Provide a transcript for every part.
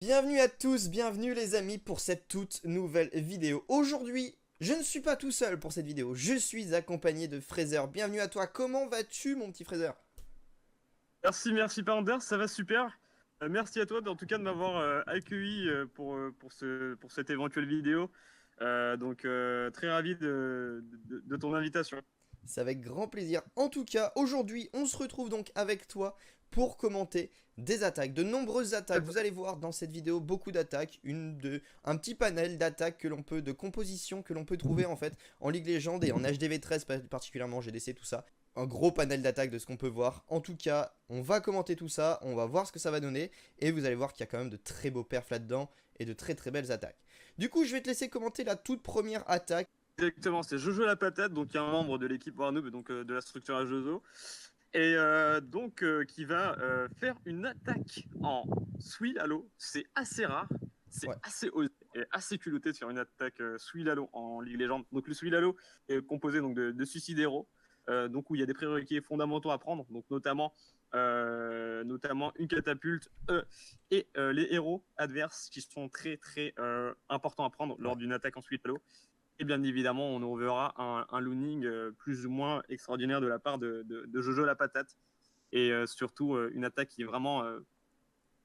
Bienvenue à tous, bienvenue les amis pour cette toute nouvelle vidéo. Aujourd'hui, je ne suis pas tout seul pour cette vidéo, je suis accompagné de Fraser. Bienvenue à toi, comment vas-tu mon petit Fraser? Merci Pander, ça va super. Merci à toi en tout cas de m'avoir accueilli pour cette éventuelle vidéo. Très ravi de ton invitation. C'est avec grand plaisir. En tout cas, aujourd'hui, on se retrouve donc avec toi pour commenter des attaques, de nombreuses attaques. Vous allez voir dans cette vidéo beaucoup d'attaques, un petit panel d'attaques que l'on peut, de compositions que l'on peut trouver en fait en Ligue Légende et en HDV 13 particulièrement, GDC, tout ça. Un gros panel d'attaques de ce qu'on peut voir. En tout cas, on va commenter tout ça, on va voir ce que ça va donner et vous allez voir qu'il y a quand même de très beaux perfs là-dedans et de très très belles attaques. Du coup, je vais te laisser commenter la toute première attaque. Exactement, c'est Jojo la patate, donc un membre de l'équipe Warnoob, donc de la structure à Jojo, qui va faire une attaque en Sweet Halo. C'est assez rare, c'est Ouais. assez osé et assez culotté de faire une attaque Sweet Halo en Ligue Légende. Donc le Sweet Halo est composé donc de Suicide Hero, donc où il y a des prérequis fondamentaux à prendre, donc notamment une catapulte les héros adverses qui sont très importants à prendre lors Ouais. d'une attaque en Sweet Halo. Et bien évidemment, on verra un looning plus ou moins extraordinaire de la part de Jojo la patate. Et surtout, une attaque qui vraiment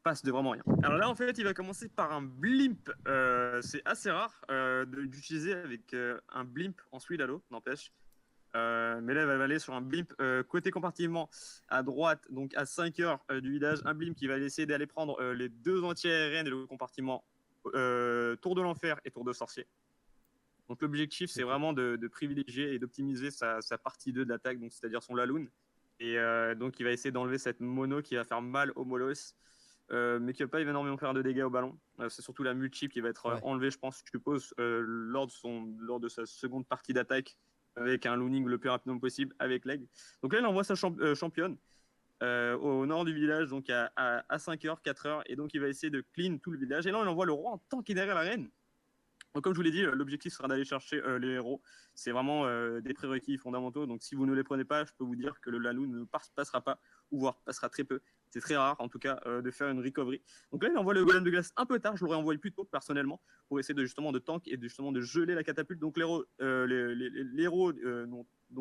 passe de vraiment rien. Alors là, en fait, il va commencer par un blimp. C'est assez rare d'utiliser avec un blimp en Sweet Halo, n'empêche. Mais là, il va aller sur un blimp côté compartiment à droite, donc à 5 heures du village. Un blimp qui va essayer d'aller prendre les deux entiers RN et le compartiment Tour de l'Enfer et Tour de Sorcier. Donc l'objectif, c'est Ok. vraiment de privilégier et d'optimiser sa partie 2 d'attaque, donc c'est-à-dire son Laloon. Et donc il va essayer d'enlever cette mono qui va faire mal au Molos, mais qui va pas énormément faire de dégâts au ballon. C'est surtout la multiple qui va être Ouais. enlevée, je pense, je suppose, lors de sa seconde partie d'attaque, avec un looning le plus rapidement possible avec l'aigle. Donc là, il envoie sa championne au nord du village, donc à 5 heures, 4 heures, et donc il va essayer de clean tout le village. Et là, il envoie le roi en tant qu'il est derrière la reine. Donc, comme je vous l'ai dit, l'objectif sera d'aller chercher les héros. C'est vraiment des prérequis fondamentaux. Donc, si vous ne les prenez pas, je peux vous dire que le Lalou ne passera pas, ou voire passera très peu. C'est très rare, en tout cas, de faire une recovery. Donc là, il envoie le golem de glace un peu tard. Je l'aurais envoyé plus tôt, personnellement, pour essayer justement de tank et justement de geler la catapulte. Donc, donc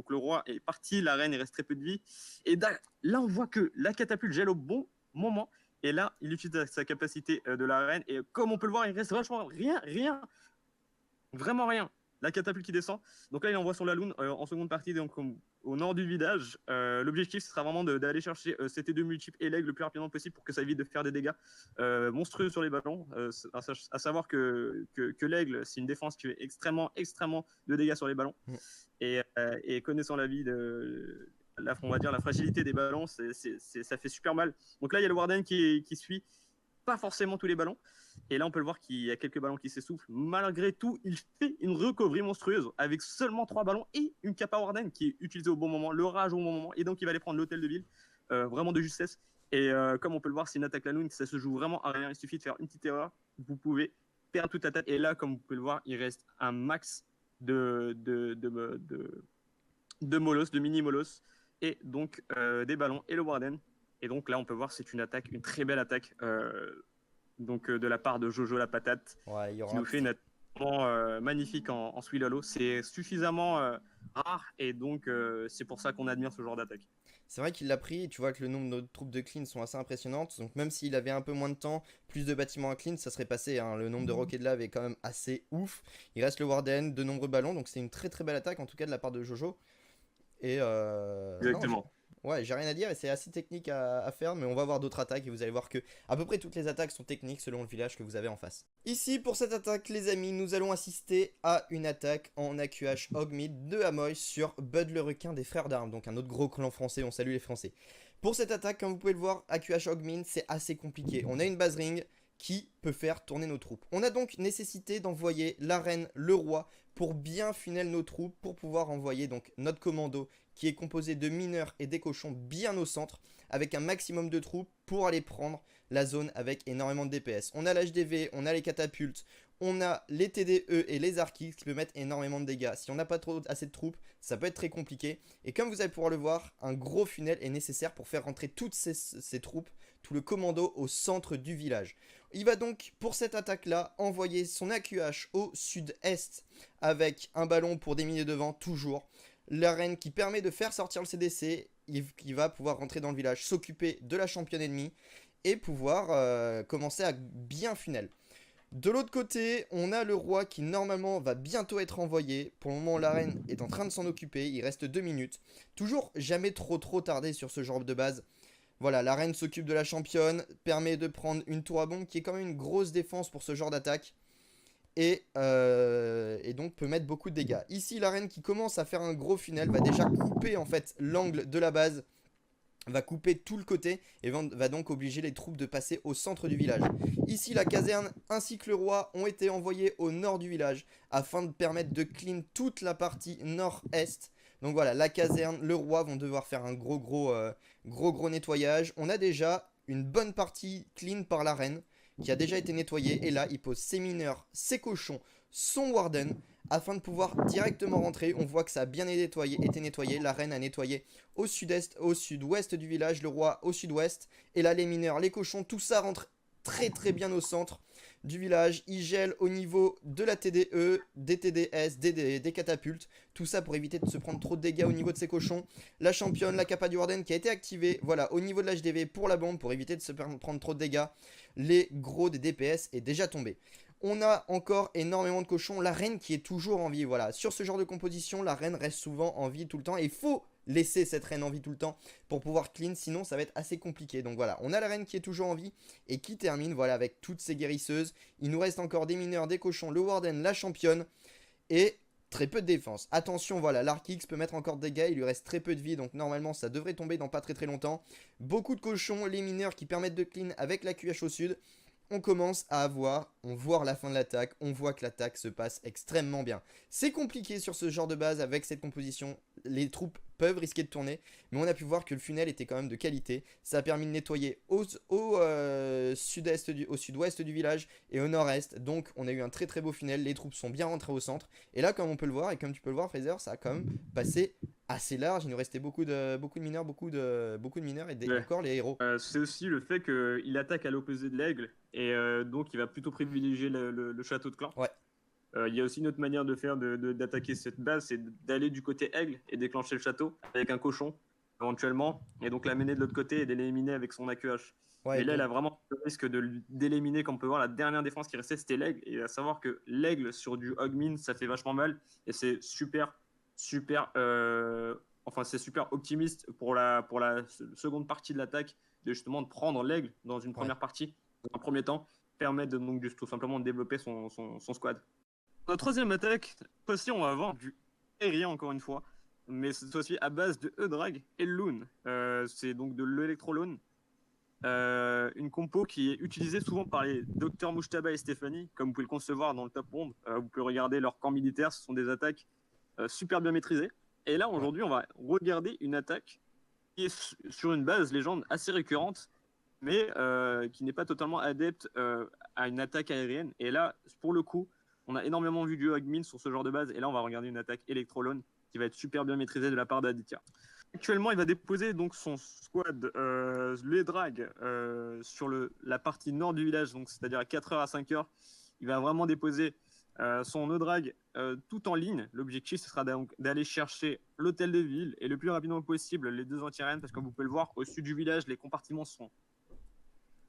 le roi est parti, la reine, il reste très peu de vie. Et là, on voit que la catapulte gèle au bon moment. Et là, il utilise sa capacité de la reine. Et comme on peut le voir, il reste vachement rien. Vraiment rien. La catapulte qui descend. Donc là, il envoie son Laloon en seconde partie, donc au nord du village. L'objectif, ce sera vraiment d'aller chercher CT2 multiple et l'aigle le plus rapidement possible pour que ça évite de faire des dégâts monstrueux sur les ballons. À savoir que l'aigle, c'est une défense qui fait extrêmement de dégâts sur les ballons. Mm. Et connaissant la vie on va dire la fragilité des ballons, ça fait super mal. Donc là, il y a le Warden qui suit pas forcément tous les ballons. Et là, on peut le voir qu'il y a quelques ballons qui s'essoufflent. Malgré tout, il fait une recovery monstrueuse avec seulement 3 ballons et une capa Warden qui est utilisée au bon moment, le rage au bon moment. Et donc, il va aller prendre l'hôtel de ville, vraiment de justesse. Et comme on peut le voir, c'est une attaque Lanoon, ça se joue vraiment à rien. Il suffit de faire une petite erreur, vous pouvez perdre toute l'attaque. Et là, comme vous pouvez le voir, il reste un max de Molos, de mini Molos, et donc des ballons et le Warden. Et donc là, on peut voir, c'est une attaque, une très belle attaque de la part de Jojo la patate, Ouais, il y qui aura. nous fait une attaque magnifique en Swilalo. C'est suffisamment rare et donc c'est pour ça qu'on admire ce genre d'attaque. C'est vrai qu'il l'a pris, et tu vois que le nombre de troupes de clean sont assez impressionnantes, donc même s'il avait un peu moins de temps, plus de bâtiments à clean, ça serait passé, hein. Le nombre de roquets de lave est quand même assez ouf. Il reste le Warden, de nombreux ballons, donc c'est une très très belle attaque en tout cas de la part de Jojo. Et non, Exactement. ouais, j'ai rien à dire et c'est assez technique à faire, mais on va voir d'autres attaques et vous allez voir que à peu près toutes les attaques sont techniques selon le village que vous avez en face. Ici, pour cette attaque, les amis, nous allons assister à une attaque en AQH Hogmead de Amoy sur Bud le requin des frères d'armes, donc un autre gros clan français, on salue les français. Pour cette attaque, comme vous pouvez le voir, AQH Hogmead, c'est assez compliqué. On a une base ring qui peut faire tourner nos troupes. On a donc nécessité d'envoyer la reine, le roi, pour bien funnel nos troupes, pour pouvoir envoyer donc notre commando qui est composé de mineurs et des cochons bien au centre, avec un maximum de troupes pour aller prendre la zone avec énormément de DPS. On a l'HDV, on a les catapultes, on a les TDE et les Archis qui peuvent mettre énormément de dégâts. Si on n'a pas assez de troupes, ça peut être très compliqué. Et comme vous allez pouvoir le voir, un gros funnel est nécessaire pour faire rentrer toutes ces troupes, tout le commando au centre du village. Il va donc, pour cette attaque-là, envoyer son AQH au sud-est avec un ballon pour déminer devant, toujours. L'arène qui permet de faire sortir le CDC, il va pouvoir rentrer dans le village, s'occuper de la championne ennemie et pouvoir commencer à bien funnel. De l'autre côté, on a le roi qui normalement va bientôt être envoyé. Pour le moment, la reine est en train de s'en occuper. Il reste 2 minutes. Toujours jamais trop tardé sur ce genre de base. Voilà, la reine s'occupe de la championne, permet de prendre une tour à bombe qui est quand même une grosse défense pour ce genre d'attaque. Et donc peut mettre beaucoup de dégâts. Ici, la reine qui commence à faire un gros funnel va déjà couper en fait l'angle de la base, va couper tout le côté et va donc obliger les troupes de passer au centre du village. Ici, la caserne ainsi que le roi ont été envoyés au nord du village afin de permettre de clean toute la partie nord-est. Donc voilà, la caserne, le roi vont devoir faire un gros nettoyage. On a déjà une bonne partie clean par la reine qui a déjà été nettoyée. Et là, il pose ses mineurs, ses cochons, son warden afin de pouvoir directement rentrer. On voit que ça a bien été nettoyé. La reine a nettoyé au sud-est, au sud-ouest du village, le roi au sud-ouest. Et là, les mineurs, les cochons, tout ça rentre très bien au centre du village. Ils gèlent au niveau de la TDE, des TDS, des catapultes. Tout ça pour éviter de se prendre trop de dégâts au niveau de ces cochons. La championne, la capa du warden qui a été activée, voilà, au niveau de l'HDV pour la bombe, pour éviter de se prendre trop de dégâts. Les gros des DPS est déjà tombé. On a encore énormément de cochons. La reine qui est toujours en vie. Voilà. Sur ce genre de composition, la reine reste souvent en vie tout le temps. Et il faut laisser cette reine en vie tout le temps pour pouvoir clean. Sinon, ça va être assez compliqué. Donc voilà. On a la reine qui est toujours en vie et qui termine voilà, avec toutes ses guérisseuses. Il nous reste encore des mineurs, des cochons, le warden, la championne. Et très peu de défense. Attention, voilà. L'Arc X peut mettre encore des dégâts. Il lui reste très peu de vie. Donc normalement, ça devrait tomber dans pas très longtemps. Beaucoup de cochons. Les mineurs qui permettent de clean avec la QH au sud. On commence à on voit la fin de l'attaque, on voit que l'attaque se passe extrêmement bien. C'est compliqué sur ce genre de base avec cette composition, les troupes peuvent risquer de tourner, mais on a pu voir que le funnel était quand même de qualité. Ça a permis de nettoyer au sud-ouest du village et au nord-est, donc on a eu un très beau funnel, les troupes sont bien rentrées au centre. Et là, comme on peut le voir, et comme tu peux le voir Fraser, ça a quand même passé assez large, il nous restait beaucoup de mineurs, beaucoup de mineurs et encore les héros. C'est aussi le fait qu'il attaque à l'opposé de l'aigle et donc il va plutôt privilégier le château de clan. Ouais. Il y a aussi une autre manière de faire d'attaquer cette base, c'est d'aller du côté aigle et déclencher le château avec un cochon éventuellement, et donc l'amener de l'autre côté et d'éliminer avec son AQH. Ouais, mais là, il a vraiment le risque d'éliminer, comme on peut voir, la dernière défense qui restait, c'était l'aigle. Et à savoir que l'aigle sur du Hogmin, ça fait vachement mal. Et c'est super optimiste pour la seconde partie de l'attaque, de justement de prendre l'aigle dans une première partie, dans un premier temps, permettre donc tout simplement de développer son squad. Dans la troisième attaque, cette fois-ci, on va avoir du aérien encore une fois, mais cette fois-ci à base de E-Drag et Loon. C'est donc de l'Electro-Loon. Une compo qui est utilisée souvent par les docteurs Mouchtaba et Stéphanie, comme vous pouvez le concevoir dans le top monde. Vous pouvez regarder leur camp militaire, ce sont des attaques super bien maîtrisées. Et là, aujourd'hui, on va regarder une attaque qui est sur une base légende assez récurrente, mais qui n'est pas totalement adepte à une attaque aérienne. Et là, pour le coup, on a énormément vu du Hogmin sur ce genre de base. Et là, on va regarder une attaque Electrolone qui va être super bien maîtrisée de la part d'Aditya. Actuellement, il va déposer donc son squad, les drags, sur la partie nord du village, donc c'est-à-dire à 4h à 5h. Il va vraiment déposer son E-Drag tout en ligne. L'objectif, ce sera donc d'aller chercher l'hôtel de ville et le plus rapidement possible les deux anti-reines, parce que comme vous pouvez le voir, au sud du village, les compartiments sont.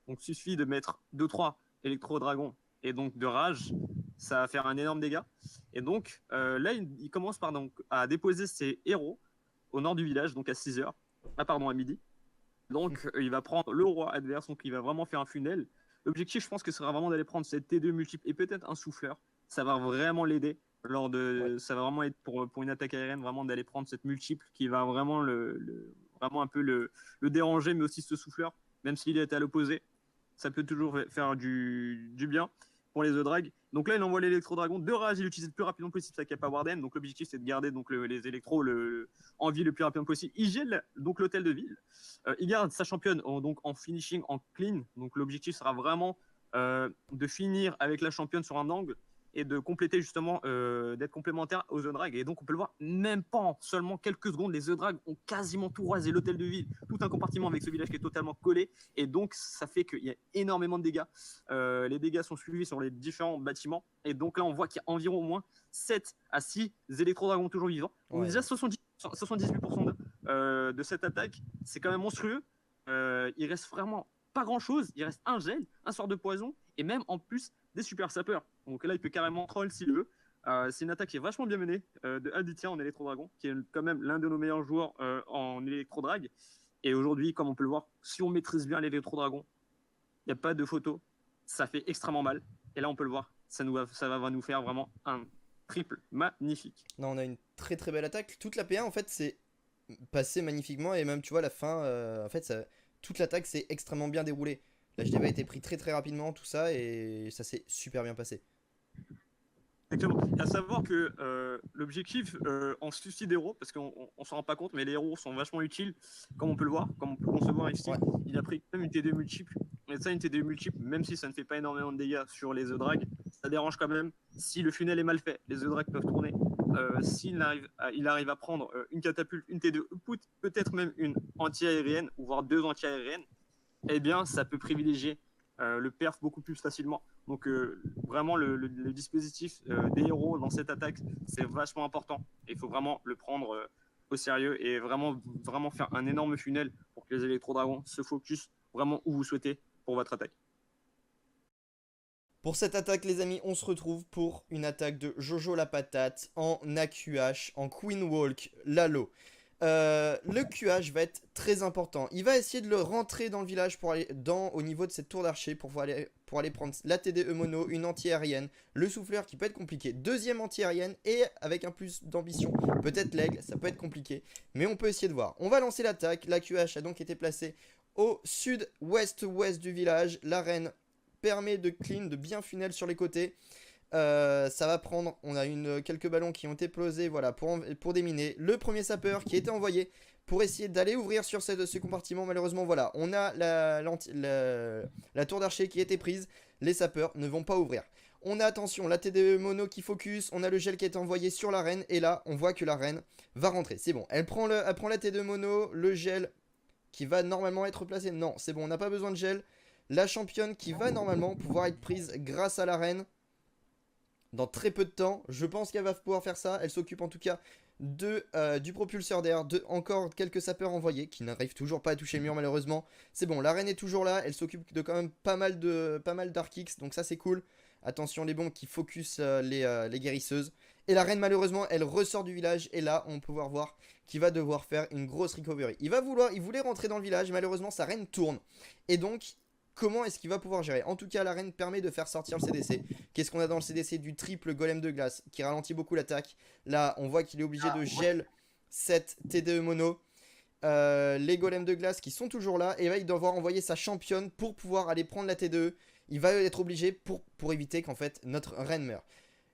Donc, il suffit de mettre 2-3 électro-dragons et donc de rage, ça va faire un énorme dégât. Et donc, là, il commence à déposer ses héros au nord du village, donc à 6h. À midi. Donc, il va prendre le roi adverse, donc il va vraiment faire un funnel. L'objectif, je pense que ce sera vraiment d'aller prendre cette T2 multiple et peut-être un souffleur. Ça va vraiment l'aider. Ça va vraiment être pour une attaque aérienne, vraiment d'aller prendre cette multiple qui va vraiment vraiment un peu le déranger, mais aussi ce souffleur, même s'il est à l'opposé. Ça peut toujours faire du bien pour les E-Drag. Donc là, il envoie l'électro-dragon de rage, il utilise le plus rapidement possible sa capa Warden. Donc l'objectif, c'est de garder donc, les électros en vie le plus rapidement possible. Il gèle donc l'hôtel de ville. Il garde sa championne donc en finishing, en clean. Donc l'objectif sera vraiment de finir avec la championne sur un angle. et de compléter justement, d'être complémentaire aux The Drag. Et donc on peut le voir, même pas en seulement quelques secondes, les The Drag ont quasiment tout rasé l'hôtel de ville, tout un compartiment avec ce village qui est totalement collé. Et donc ça fait qu'il y a énormément de dégâts. Les dégâts sont suivis sur les différents bâtiments. Et donc là on voit qu'il y a environ au moins 7 à 6 électro-dragons toujours vivants. Donc Ouais. déjà 78% de cette attaque, c'est quand même monstrueux. Il reste vraiment pas grand chose. Il reste un gel, un sort de poison et même en plus des super sapeurs. Donc là, il peut carrément troll s'il veut. C'est une attaque qui est vachement bien menée de Aditya en électro-dragon, qui est quand même l'un de nos meilleurs joueurs en électro-drag. Et aujourd'hui, comme on peut le voir, si on maîtrise bien l'électro-dragon, il n'y a pas de photo, ça fait extrêmement mal. Et là, on peut le voir, ça va nous faire vraiment un triple magnifique. Non, on a une très très belle attaque. Toute la P1 en fait c'est passé magnifiquement et même tu vois la fin, en fait toute l'attaque s'est extrêmement bien déroulée. L'HDV a été pris très très rapidement, tout ça, et ça s'est super bien passé. Exactement. Et à savoir que l'objectif en suicide héros, parce qu'on ne s'en rend pas compte, mais les héros sont vachement utiles, comme on peut le voir, comme on peut concevoir ici. Ouais. Il a pris quand même une TD multiple. Et ça, une TD multiple, même si ça ne fait pas énormément de dégâts sur les The Drag, ça dérange quand même. Si le funnel est mal fait, les The Drag peuvent tourner. S'il arrive à prendre une catapulte, une TD output, peut-être même une anti-aérienne, ou voire 2 anti-aériennes, eh bien, ça peut privilégier le perf beaucoup plus facilement. Donc vraiment le dispositif des héros dans cette attaque, c'est vachement important. Il faut vraiment le prendre au sérieux et vraiment faire un énorme funnel pour que les électro-dragons se focus vraiment où vous souhaitez pour votre attaque. Pour cette attaque les amis, on se retrouve pour une attaque de Jojo la patate en AQH, en Queen Walk, Lalo. Le QH va être très important. Il va essayer de le rentrer dans le village pour aller au niveau de cette tour d'archer pour aller prendre la TDE mono, une anti-aérienne, le souffleur qui peut être compliqué, deuxième anti-aérienne et avec un plus d'ambition, peut-être l'aigle, ça peut être compliqué, mais on peut essayer de voir. On va lancer l'attaque, la QH a donc été placée au sud-ouest du village, l'arène permet de clean, de bien funnel sur les côtés. Ça va prendre, on a quelques ballons qui ont été posés, voilà, pour déminer. Le premier sapeur qui a été envoyé pour essayer d'aller ouvrir sur ce compartiment. Malheureusement, voilà, on a la tour d'archer qui a été prise. Les sapeurs ne vont pas ouvrir. On a, attention, la TDE mono qui focus. On a le gel qui a été envoyé sur la reine. Et là, on voit que la reine va rentrer. C'est bon, elle prend la TDE mono, le gel qui va normalement être placé. Non, c'est bon, on n'a pas besoin de gel. La championne qui va normalement pouvoir être prise grâce à la reine dans très peu de temps. Je pense qu'elle va pouvoir faire ça. Elle s'occupe en tout cas du propulseur d'air, encore quelques sapeurs envoyés qui n'arrivent toujours pas à toucher le mur malheureusement. C'est bon, la reine est toujours là. Elle s'occupe de quand même pas mal d'Arc X, donc ça c'est cool. Attention les bombes qui focus les guérisseuses. Et la reine malheureusement elle ressort du village. Et là on peut pouvoir voir qu'il va devoir faire une grosse recovery. Il voulait rentrer dans le village, malheureusement sa reine tourne. Et donc comment est-ce qu'il va pouvoir gérer? En tout cas, la reine permet de faire sortir le CDC. Qu'est-ce qu'on a dans le CDC? Du triple golem de glace qui ralentit beaucoup l'attaque. Là, on voit qu'il est obligé de gel 7 TDE mono. Les golems de glace qui sont toujours là. Et là, il doit devoir envoyer sa championne pour pouvoir aller prendre la TDE. Il va être obligé pour éviter qu'en fait notre reine meure.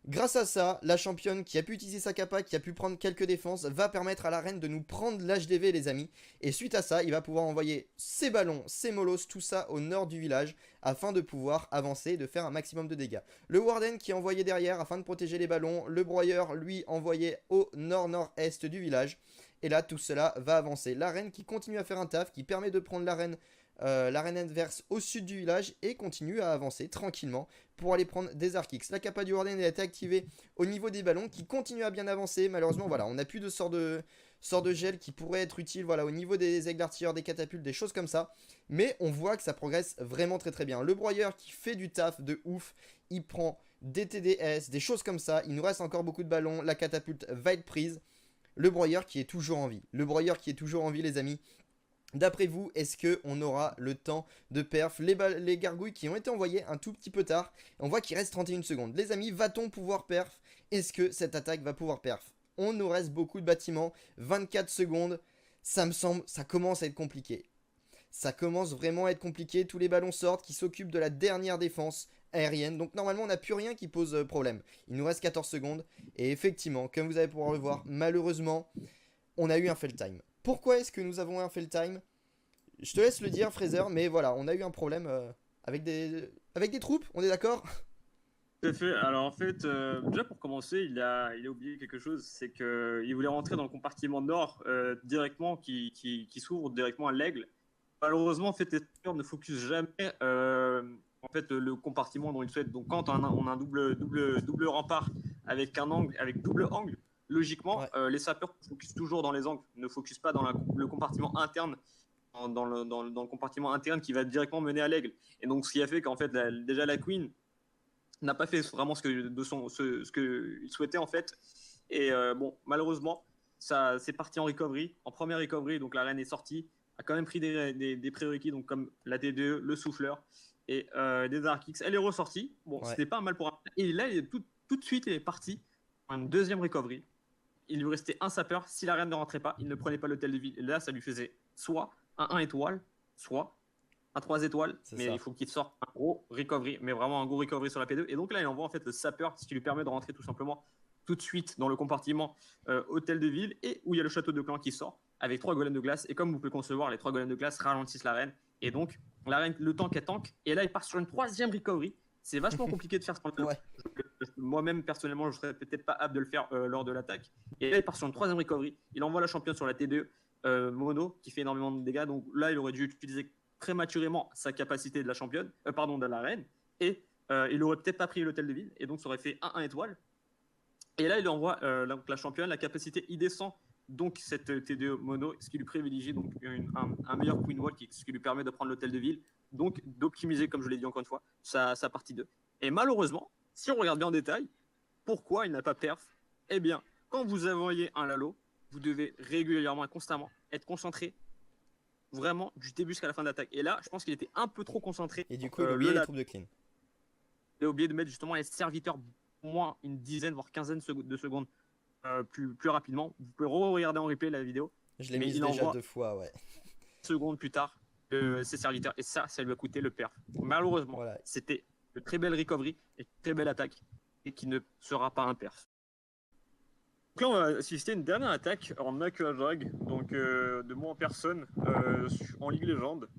Grâce à ça, la championne qui a pu utiliser sa capa, qui a pu prendre quelques défenses, va permettre à la reine de nous prendre l'HDV les amis. Et suite à ça, il va pouvoir envoyer ses ballons, ses molos, tout ça au nord du village afin de pouvoir avancer et de faire un maximum de dégâts. Le Warden qui est envoyé derrière afin de protéger les ballons. Le broyeur lui envoyé au nord-nord-est du village. Et là tout cela va avancer. La reine qui continue à faire un taf, qui permet de prendre la reine adverse au sud du village et continue à avancer tranquillement pour aller prendre des Arc X. La capa du Warden a été activée au niveau des ballons qui continue à bien avancer. Malheureusement voilà, on n'a plus de sort de gel qui pourrait être utile voilà, au niveau des aigles d'artilleurs, des catapultes, des choses comme ça. Mais on voit que ça progresse vraiment très très bien. Le broyeur qui fait du taf de ouf, il prend des TDS, des choses comme ça. Il nous reste encore beaucoup de ballons, la catapulte va être prise. Le broyeur qui est toujours en vie. Le broyeur qui est toujours en vie les amis. D'après vous, est-ce qu'on aura le temps de perf les gargouilles qui ont été envoyées un tout petit peu tard. On voit qu'il reste 31 secondes. Les amis, va-t-on pouvoir perf? Est-ce que cette attaque va pouvoir perf? On nous reste beaucoup de bâtiments. 24 secondes. Ça me semble, ça commence à être compliqué. Ça commence vraiment à être compliqué. Tous les ballons sortent qui s'occupent de la dernière défense aérienne. Donc normalement, on n'a plus rien qui pose problème. Il nous reste 14 secondes. Et effectivement, comme vous allez pouvoir le voir, malheureusement, on a eu un fail time. Pourquoi est-ce que nous avons un fail time? Je te laisse le dire, Fraser, mais voilà, on a eu un problème avec des troupes, on est d'accord? Tout à fait. Alors en fait, déjà pour commencer, il a oublié quelque chose, c'est qu'il voulait rentrer dans le compartiment nord directement, qui s'ouvre directement à l'aigle. Malheureusement, en fait, les skippers ne focus jamais en fait, le compartiment dont ils souhaitent. Donc quand on a un double rempart avec un angle, avec double angle, logiquement, Ouais, les sapeurs focus toujours dans les angles, ne focus pas dans le compartiment interne, dans le compartiment interne qui va directement mener à l'aigle. Et donc ce qui a fait qu'en fait, déjà la Queen n'a pas fait vraiment ce qu'il souhaitait en fait. Et bon, malheureusement, ça c'est parti en recovery. En première recovery, donc la reine est sortie, a quand même pris des prérequis, donc comme la T2, le souffleur et des Dark Kicks. Elle est ressortie. Bon, ouais. c'était pas mal pour un. Et là, tout de suite, il est parti en une deuxième recovery. Il lui restait un sapeur. Si la reine ne rentrait pas, il ne prenait pas l'hôtel de ville. Et là, ça lui faisait soit un 1 étoile, soit à 3 étoiles, C'est mais il ça. faut qu'il sorte un gros recovery, mais vraiment un gros recovery sur la P2. Et donc là, il envoie en fait le sapeur, ce qui lui permet de rentrer tout simplement tout de suite dans le compartiment hôtel de ville et où il y a le château de clan qui sort avec 3 golems de glace. Et comme vous pouvez concevoir, les 3 golems de glace ralentissent la reine. Et donc, la reine, le tank est tank. Et là, il part sur une troisième recovery. C'est vachement compliqué de faire ce temps-là. Ouais. Moi-même, personnellement, je serais peut-être pas apte de le faire lors de l'attaque. Et là, il part sur une troisième recovery. Il envoie la championne sur la T2, Mono, qui fait énormément de dégâts. Donc là, il aurait dû utiliser prématurément sa capacité de la championne, pardon, de la reine. Et il aurait peut-être pas pris l'hôtel de ville. Et donc, ça aurait fait 1 étoile. Et là, il envoie la championne, la capacité, il descend donc cette T2 mono, ce qui lui privilégie donc un meilleur Queen Wall, ce qui lui permet de prendre l'hôtel de ville, donc d'optimiser, comme je l'ai dit encore une fois, sa partie 2. Et malheureusement, si on regarde bien en détail, pourquoi il n'a pas perf? Eh bien, quand vous envoyez un Lalo, vous devez régulièrement et constamment être concentré vraiment du début jusqu'à la fin de l'attaque. Et là, je pense qu'il était un peu trop concentré. Et du coup, il Le oubliait les Lalo, troupes de clean. il a oublié de mettre justement les serviteurs moins une dizaine, voire quinzaine de secondes plus rapidement. Vous pouvez regarder en replay la vidéo, Je l'ai mais mise il déjà envoie 2 fois, ouais. secondes plus tard ses serviteurs. Et ça lui a coûté le perf. Malheureusement, Voilà. c'était de très belle recovery et une très belle attaque et qui ne sera pas un perf. Donc là, on va assister à une dernière attaque en Aqua Drag, donc de moi en personne, en Ligue Légende.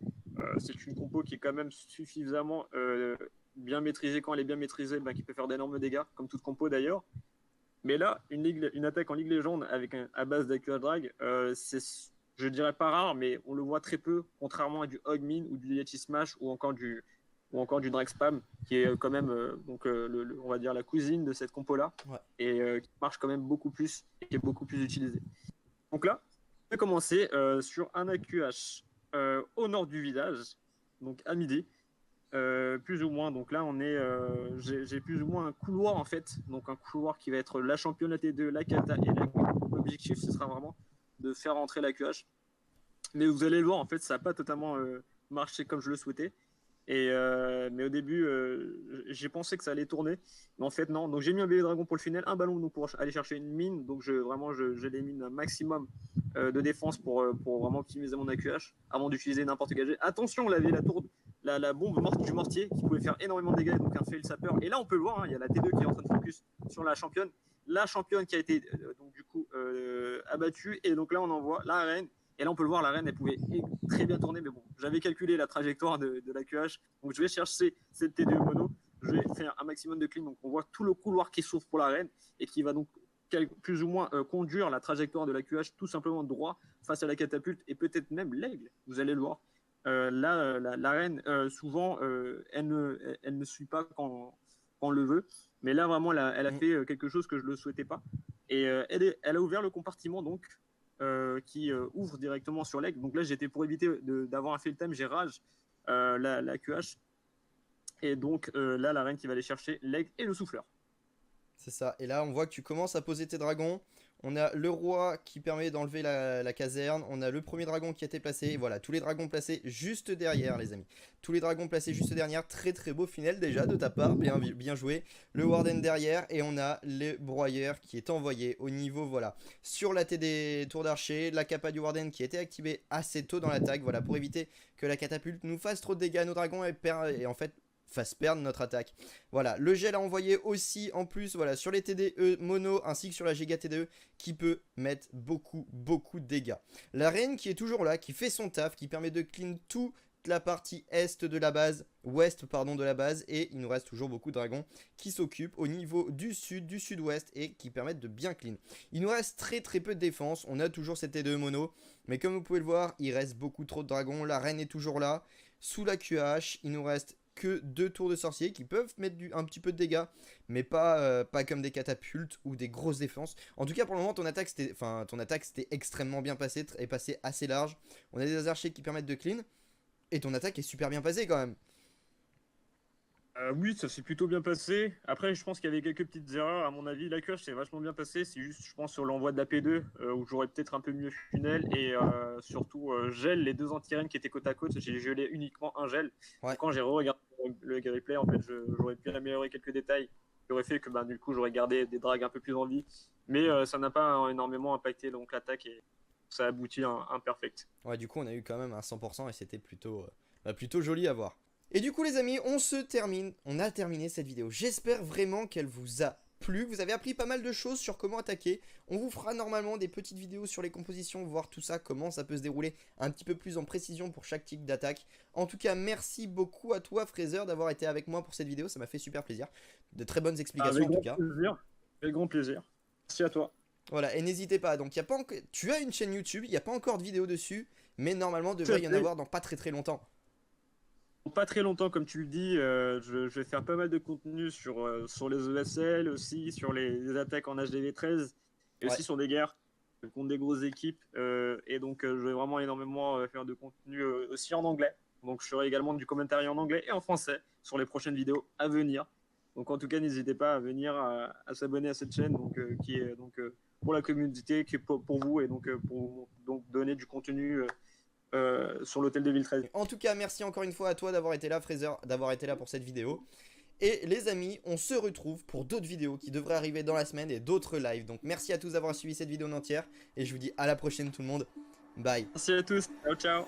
C'est une compo qui est quand même suffisamment bien maîtrisée. Quand elle est bien maîtrisée, ben, qui peut faire d'énormes dégâts, comme toute compo d'ailleurs. Mais là, une attaque en Ligue Légende avec à base d'Aqua Drag, c'est, je dirais pas rare, mais on le voit très peu, contrairement à du Hogmin ou du Yeti Smash ou encore du Drag Spam, qui est quand même donc, on va dire la cousine de cette compo-là, Ouais. et qui marche quand même beaucoup plus et qui est beaucoup plus utilisée. Donc là, je vais commencer sur un AQH au nord du village, donc à midi. Plus ou moins, donc là on est j'ai plus ou moins un couloir en fait, donc un couloir qui va être la championne, la T2, la kata et la queen. L'objectif ce sera vraiment de faire rentrer la QH, mais vous allez le voir en fait ça n'a pas totalement marché comme je le souhaitais. Mais au début j'ai pensé que ça allait tourner, mais en fait non. Donc j'ai mis un bébé dragon pour le final, un ballon donc pour aller chercher une mine, donc je les mine un maximum de défense pour vraiment optimiser mon AQH avant d'utiliser n'importe quel jet. Attention, on avait la tour, la bombe du mortier qui pouvait faire énormément de dégâts, donc un fail sapeur. Et là on peut le voir, hein, il y a la T2 qui est en train de focus sur la championne qui a été donc du coup abattue, et donc là on envoie la reine. Et là, on peut le voir, la reine, elle pouvait très bien tourner, mais bon, j'avais calculé la trajectoire de la QH, donc je vais chercher cette T2 mono, je vais faire un maximum de clean, donc on voit tout le couloir qui s'ouvre pour la reine, et qui va donc plus ou moins conduire la trajectoire de la QH tout simplement droit face à la catapulte, et peut-être même l'aigle, vous allez le voir. Là, la reine, souvent, elle ne suit pas quand on le veut, mais là, vraiment, elle a fait quelque chose que je ne le souhaitais pas, et elle a ouvert le compartiment, donc, qui ouvre directement sur l'aigle. Donc là, j'étais pour éviter d'avoir un fail time, j'ai rage la QH. Et donc là, la reine qui va aller chercher l'aigle et le souffleur. C'est ça. Et là, on voit que tu commences à poser tes dragons. On a le roi qui permet d'enlever la caserne. On a le premier dragon qui a été placé. Et voilà, tous les dragons placés juste derrière, les amis. Tous les dragons placés juste derrière. Très très beau final déjà de ta part. Bien joué. Le Warden derrière. Et on a le broyeur qui est envoyé au niveau, voilà, sur la TD tour d'archer. La capa du Warden qui a été activée assez tôt dans l'attaque. Voilà, pour éviter que la catapulte nous fasse trop de dégâts à nos dragons et en fait fasse perdre notre attaque. Voilà, le gel a envoyé aussi en plus, voilà, sur les TDE mono ainsi que sur la Giga TDE qui peut mettre beaucoup de dégâts. La reine qui est toujours là, qui fait son taf, qui permet de clean tous la partie est de la base, ouest pardon de la base, et il nous reste toujours beaucoup de dragons qui s'occupent au niveau du sud, du sud-ouest et qui permettent de bien clean. Il nous reste très peu de défense, on a toujours cette T2 mono, mais comme vous pouvez le voir, il reste beaucoup trop de dragons, la reine est toujours là, sous la QH, il nous reste que 2 tours de sorciers qui peuvent mettre un petit peu de dégâts, mais pas comme des catapultes ou des grosses défenses. En tout cas, pour le moment, ton attaque c'était extrêmement bien passé et passé assez large. On a des archers qui permettent de clean, et ton attaque est super bien passée quand même. Oui, ça s'est plutôt bien passé. Après, je pense qu'il y avait quelques petites erreurs. À mon avis, la QH s'est vachement bien passé. C'est juste, je pense, sur l'envoi de la P2, où j'aurais peut-être un peu mieux funnel. Et surtout, gel, les deux anti-reines qui étaient côte à côte, j'ai gelé uniquement un gel. Ouais. Quand j'ai regardé le replay, en fait, j'aurais pu améliorer quelques détails qui auraient fait que du coup, j'aurais gardé des drags un peu plus en vie. Mais ça n'a pas énormément impacté donc l'attaque et ça aboutit à un perfect. Ouais, du coup, on a eu quand même un 100% et c'était plutôt joli à voir. Et du coup les amis, on a terminé cette vidéo. J'espère vraiment qu'elle vous a plu. Vous avez appris pas mal de choses sur comment attaquer. On vous fera normalement des petites vidéos sur les compositions, voir tout ça, comment ça peut se dérouler un petit peu plus en précision pour chaque type d'attaque. En tout cas, merci beaucoup à toi Fraser d'avoir été avec moi pour cette vidéo, ça m'a fait super plaisir. De très bonnes explications en tout cas. Avec grand plaisir. Merci à toi. Voilà, et n'hésitez pas, donc tu as une chaîne YouTube, il n'y a pas encore de vidéo dessus, mais normalement il devrait y en avoir dans pas très longtemps. Pas très longtemps, comme tu le dis, je vais faire pas mal de contenu sur les ESL aussi, sur les attaques en HDV13 et aussi sur des guerres contre des grosses équipes. Et donc, je vais vraiment énormément faire de contenu aussi en anglais. Donc, je ferai également du commentaire en anglais et en français sur les prochaines vidéos à venir. Donc, en tout cas, n'hésitez pas à venir à s'abonner à cette chaîne qui est pour la communauté, qui est pour vous et pour donner du contenu sur l'hôtel de ville 13. En tout cas, merci encore une fois à toi d'avoir été là, Fraser, d'avoir été là pour cette vidéo. Et les amis, on se retrouve pour d'autres vidéos qui devraient arriver dans la semaine et d'autres lives. Donc merci à tous d'avoir suivi cette vidéo en entière. Et je vous dis à la prochaine tout le monde. Bye. Merci à tous. Ciao, ciao.